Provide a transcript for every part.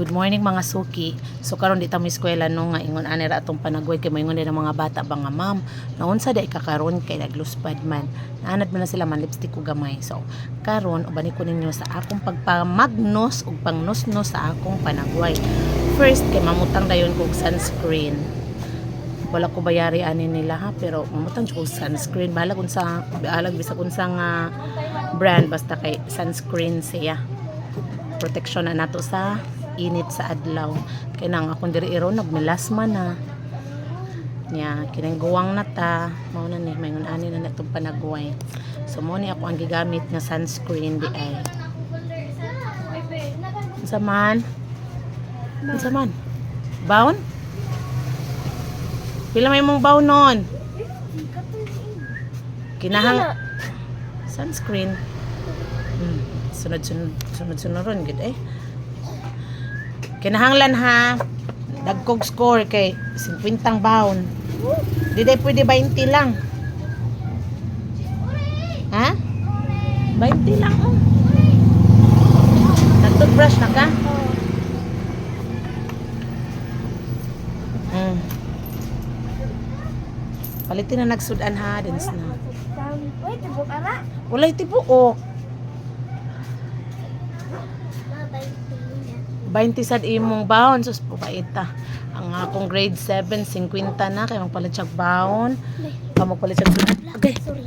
Good morning mga suki. So karon di ta mo eskwela no nga ingon ani ra atong panagway kay moingon din ang mga bata ba nga ma'am. Naunsa di kakaron kay nagluspad man. Naanad man na sila man lipstick ko gamay. So karon ubani ko ninyo sa akong pagpamagnos ug pangnusnos sa akong panagway. First kay mamutang dayon kog sunscreen. Wala ko bayari ani nila ha pero mamutang ko sunscreen balag unsa balag bisag unsa nga brand basta kay sunscreen siya. Protection na nato sa init sa adlaw kay nang akong diri iro nagmelasma na nya kinangguwang na ta mao na ni mayngon ani na natong panagway. So mo ni ako ang gigamit nga sunscreen di ay unsa man baon pila may mong baon nun kinahang sunscreen sunod ron gid eh. Kinahanglan ha dagkog score kay 50 baon. Di day pwede 20 lang. Ha? 20 lang oh. Nag-toothbrush na ka? Palitin na nagsudan ha dins na. Uy, tibok ara. Walay tibuok. 20 sad imong baon sus po paita. Ang akong grade 7 50 na kay magpalit siya baon. Magpalit siya sudan. Okay. Sorry.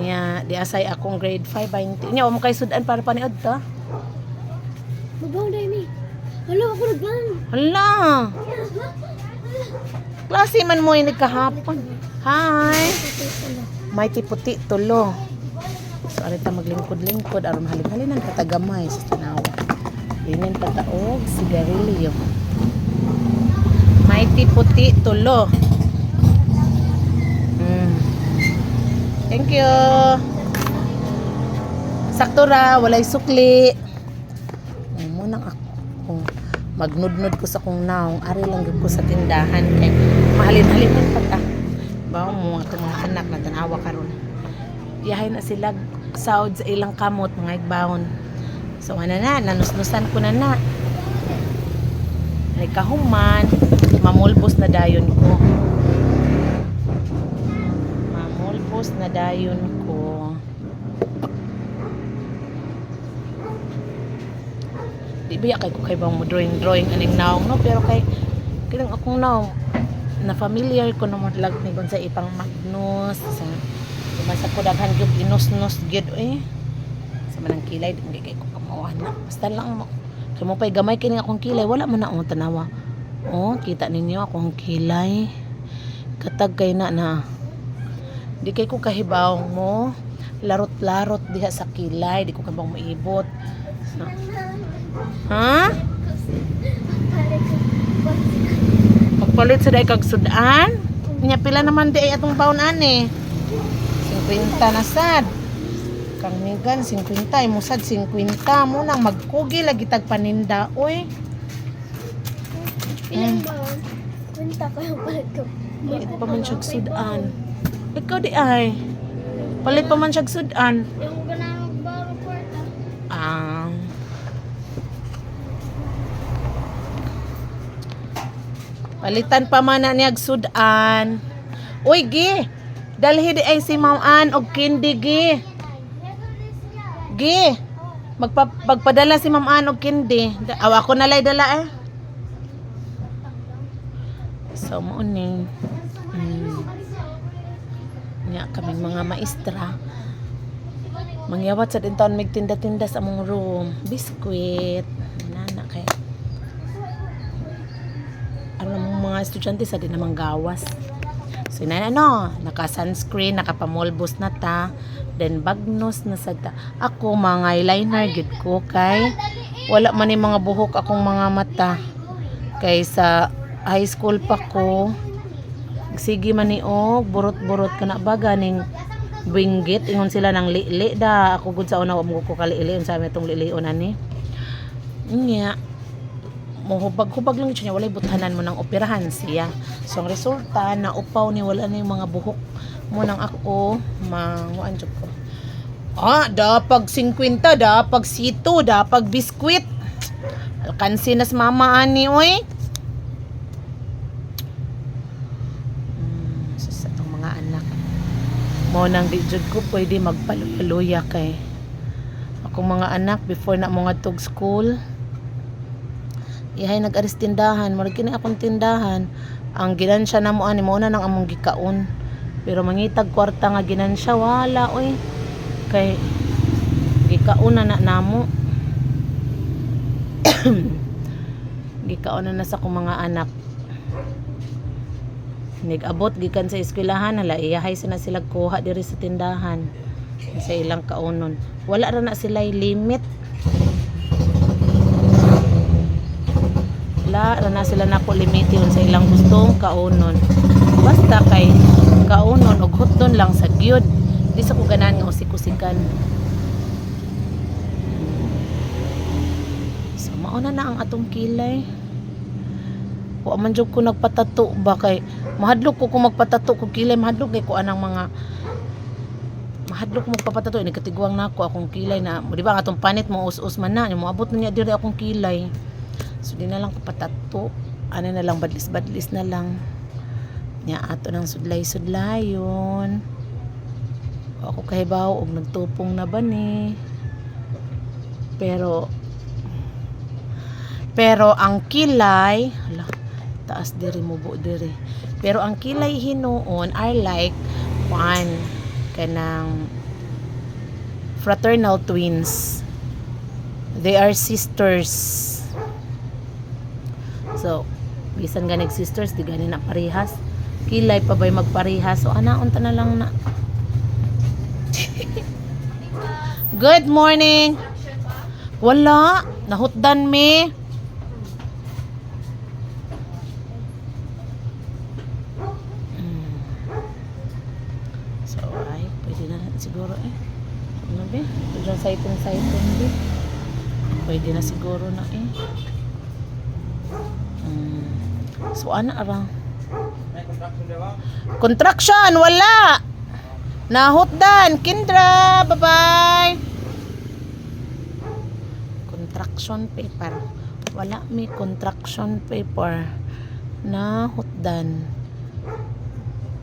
Nya di asay akong grade 5 20. Nya mo kay sudan para paniod ta. Mabaw dai mi. Hala ako nagban. Hala. Klase man mo ini kahapon. Hi. Mighty puti tulo. So arita maglingkod-lingkod aron halin-halin ang katagamay sa tanawa. Linin pataog sigarilyo. Mighty puti tulo. Thank you. Sakto ra, walay sukli. Munang ako magnudnud ko sa kong naong ari lang gud ko sa tindahan kay mahalin-halin man pata. Bawo mo atong mga anak na tanawa karon. Yahay na sila saud sa ilang kamot mga igbaon. So ano na, nanusnusan ko na na. Nagkahuman, mamulbos na dayon ko. Mamulbos na dayon ko. Di ba kay ko kay bang mo drawing aning naong no, pero kay kinang akong naong na familiar ko na matlag ni sa ipang magnos sa basta ko daghan gyud inusnos gyud sa manang kilay di kay ko kamawan na basta lang mo kay mo pay gamay kini akong kilay wala man na tanawa kita ninyo akong kilay katag kay na di kay ko kahibaw mo larot diha sa kilay di ko kabang maibot so, ha pagpalit sa day kag sudan nya pila naman di ay atong baon ani 50 na sad kang migan 50 mo sad 50 mo nang magkugi lagi tag paninda oy Ilang baon? Kunta ko yung palit ko. palit pa man siya sudan ikaw di ay palit pa man siya sudan Yung ganang baro kwarta. Palitan pa man na niyag sudan uy gi dalhi di ay si Ma'am Ann og kindi gi magpadala si Ma'am Ann og kindi awa ko nalay dala so mo ni nya kaming mga maestra mangyawat sa dintaon magtinda-tinda sa among room biskwit nana kay ang mga estudyante sa din namang gawas. So naka sunscreen, nakapamolbos na ta, then bagnos na sa ta. Ako mga eyeliner gid ko kay wala man ni mga buhok akong mga mata. Kay sa high school pa ko sige man ni burot-burot kana ba ganing binggit ingon sila nang lili da ako gud sa una wa mo ko kalili unsa may tong lilion ani. Nya hubag lang siya walay buthanan mo ng operahan siya so ang resulta na upaw ni wala na yung mga buhok mo nang ako manguan jud ko dapag 50 dapag sito dapag biskwit Alkansi nas mama ani oy. Sa itong mga anak. Mo nang di jud ko pwede magpaluya kay akong mga anak before na mo ngadtog school. Ihay nag-aris tindahan, murag kini akong tindahan. Ang ginansya na mo ani mo na nang among gikaon. Pero mangitag kwarta nga ginansya wala oy. Kay gikaon na namo. Gikaon na sa akong mga anak. Nag-abot gikan sa eskwelahan hala iyahay na sila kuha diri sa tindahan sa ilang kaunon. Wala ra na sila limit. Wala ra na sila napo limition sa ilang gustong kaunon. Basta kay kaunon og hutdon lang sa gyud. Di sa ko ganan nga usik-usikan. So mao na ang atong kilay. Wa man jud ko nagpatato ba kay mahadlok ko kung magpatato ko kilay mahadlok kay ko anang mga mahadlok mo magpapatato ini katiguang nako akong kilay na di ba atong panit mo us-us man na mo abot na niya diri akong kilay. So di na lang ko patato. Ano na lang badlis-badlis na lang. Nya ato nang sudlay-sudlayon. Ako kahibaw og nagtupong na ba ni. Pero ang kilay hala taas diri mubo diri. Pero ang kilay hinuon are like one kanang fraternal twins. They are sisters. So, bisan ganig sisters, di gani na parehas. Kilay pa ba'y magparehas? So, anaon ta na lang na. Good morning. Wala. Nahutdan me. So, ay, pwede na siguro eh. Ano ba? Diyan saiton di. Pwede na siguro na eh. So, ana arang? Contraction, wala. Nahutdan. Kindra, bye-bye. Contraction paper. Wala may contraction paper. Nahutdan.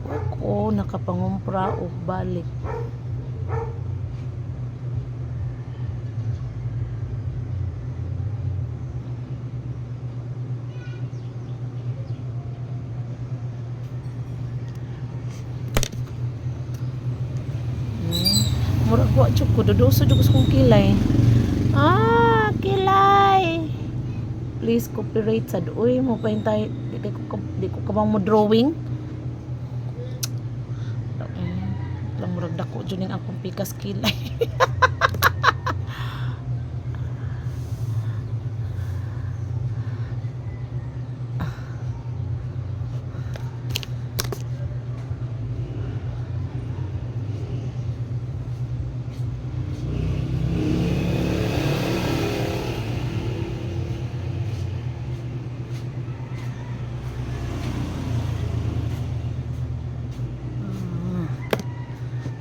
Ako nakapangumpra o balik. Murag wa jud ko duduso jud ko sa kong kilay. Kilay. Please copyright sad. Uy, mo pahintay di ko kabang mo drawing. Lang murag dako jud ning akong pikas kilay.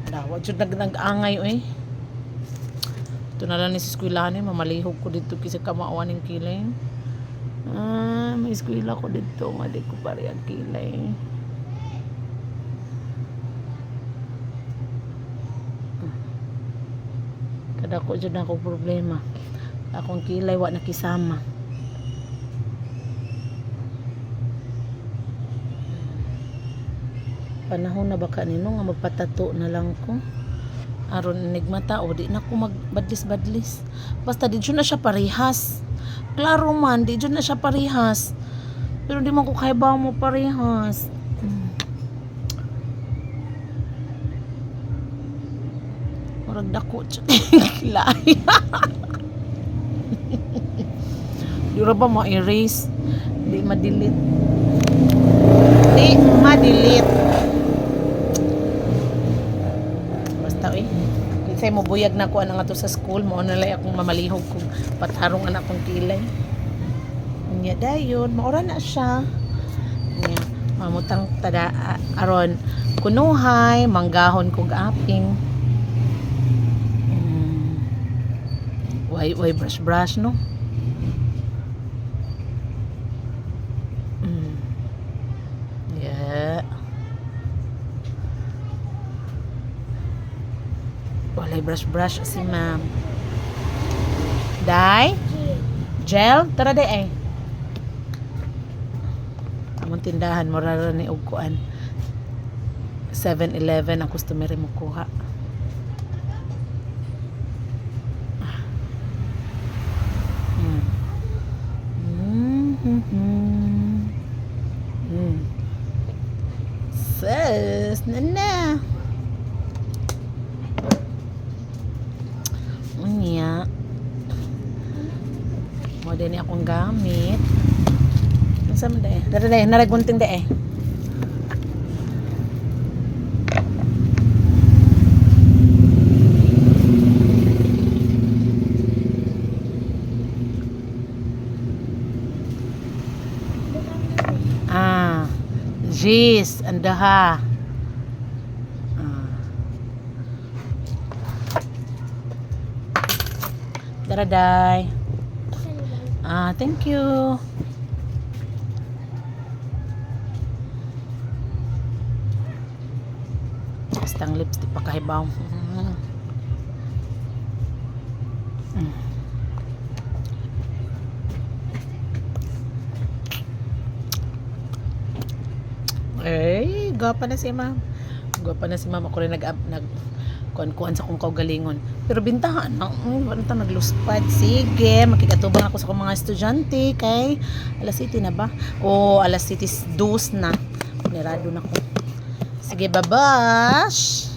Dawa jud nag-angay oy. Ito na lang ni sa eskwelahan mamalihog ko dito kasi kamaawan ng kilay. May eskwela ko dito nga di ko pare ang kilay. Kada ko jud na ako problema. Akong kilay wa nakisama. Panahon na baka nino nga magpatato na lang ko aron enigmata o di na ko magbadlis-badlis basta di jud na siya parehas klaro man di jud na siya parehas pero di man ko kaibaw mo parehas murag dako kilay di ra ba ma-erase di ma-delete Kinsay mo buyag na ko ana nga to sa school mo na lay akong mamalihog kung patarong anak kong kilay. Nya dayon maura na siya. Nya mamutang tada aron kunuhay manggahon kog aping. Way brush no. Yeah. Walay brush si ma'am. Day? Gel? Tara day ay. Among tindahan, morara ni og kuan. 7-Eleven ang customer mo kuha. Sus, nana. Unya. Mo din akong gamit. Unsa man day? Dara day, naragunting day. Jeez, andaha. Daraday. Thank you. Bastang lipstick pa kahibaw. Eh, gwapa na si ma'am. Gwapa na si ma'am. Ako rin kuan sa kong kaugalingon. Pero bintahan na. Wala ta nagluspad. Sige, makikatubang ako sa akong mga estudyante. Kay, alas 7 na ba? O, alas 7 dos na. Nirado na ko. Sige, babash!